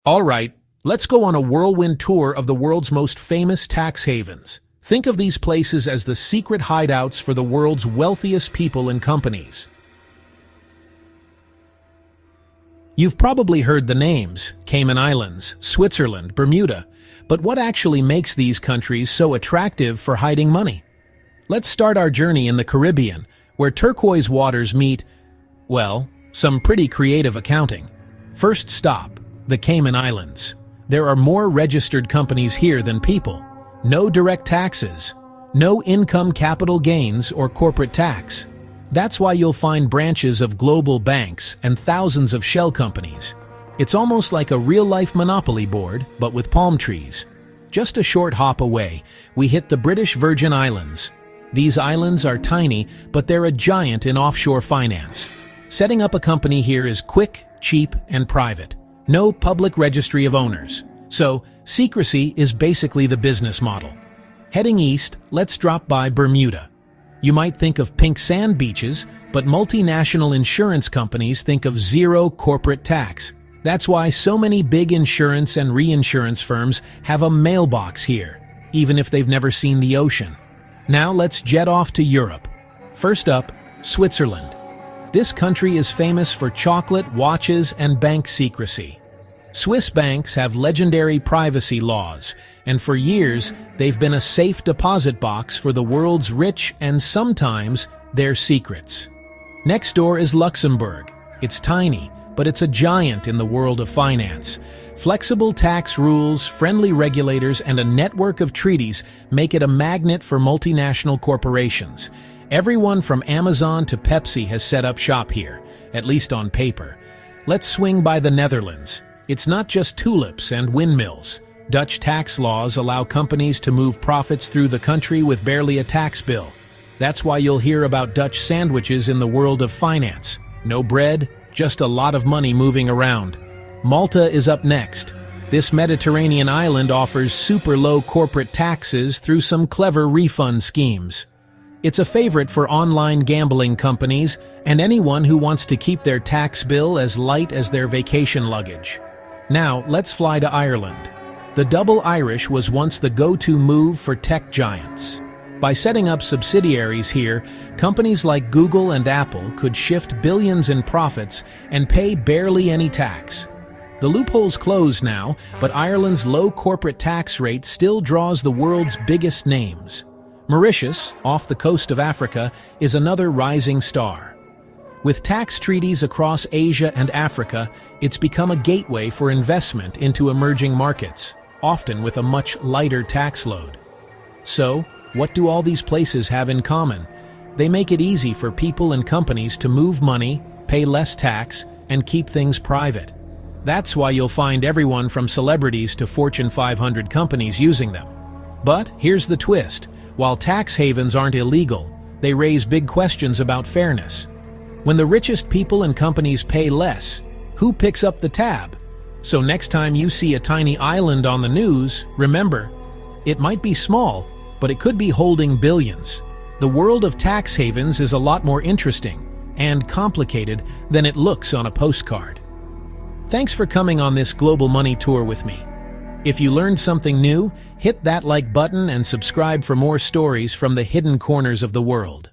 All right, let's go on a whirlwind tour of the world's most famous tax havens. Think of these places as the secret hideouts for the world's wealthiest people and companies. You've probably heard the names, Cayman Islands, Switzerland, Bermuda, but what actually makes these countries so attractive for hiding money? Let's start our journey in the Caribbean, where turquoise waters meet, well, some pretty creative accounting. First stop, the Cayman Islands. There are more registered companies here than people. No direct taxes, no income capital gains or corporate tax. That's why you'll find branches of global banks and thousands of shell companies. It's almost like a real-life monopoly board, but with palm trees. Just a short hop away, we hit the British Virgin Islands. These islands are tiny, but they're a giant in offshore finance. Setting up a company here is quick, cheap, and private. No public registry of owners. So, secrecy is basically the business model. Heading east, let's drop by Bermuda. You might think of pink sand beaches, but multinational insurance companies think of zero corporate tax. That's why so many big insurance and reinsurance firms have a mailbox here, even if they've never seen the ocean. Now let's jet off to Europe. First up, Switzerland. This country is famous for chocolate, watches, and bank secrecy. Swiss banks have legendary privacy laws, and for years they've been a safe deposit box for the world's rich and sometimes their secrets. Next door is Luxembourg. It's tiny, but it's a giant in the world of finance. Flexible tax rules, friendly regulators, and a network of treaties make it a magnet for multinational corporations. Everyone from Amazon to Pepsi has set up shop here, at least on paper. Let's swing by the Netherlands. It's not just tulips and windmills. Dutch tax laws allow companies to move profits through the country with barely a tax bill. That's why you'll hear about Dutch sandwiches in the world of finance. No bread, just a lot of money moving around. Malta is up next. This Mediterranean island offers super low corporate taxes through some clever refund schemes. It's a favorite for online gambling companies and anyone who wants to keep their tax bill as light as their vacation luggage. Now, let's fly to Ireland. The double Irish was once the go-to move for tech giants. By setting up subsidiaries here, companies like Google and Apple could shift billions in profits and pay barely any tax. The loophole's closed now, but Ireland's low corporate tax rate still draws the world's biggest names. Mauritius, off the coast of Africa, is another rising star. With tax treaties across Asia and Africa, it's become a gateway for investment into emerging markets, often with a much lighter tax load. So, what do all these places have in common? They make it easy for people and companies to move money, pay less tax, and keep things private. That's why you'll find everyone from celebrities to Fortune 500 companies using them. But here's the twist. While tax havens aren't illegal, they raise big questions about fairness. When the richest people and companies pay less, who picks up the tab? So next time you see a tiny island on the news, remember, it might be small, but it could be holding billions. The world of tax havens is a lot more interesting and complicated than it looks on a postcard. Thanks for coming on this global money tour with me. If you learned something new, hit that like button and subscribe for more stories from the hidden corners of the world.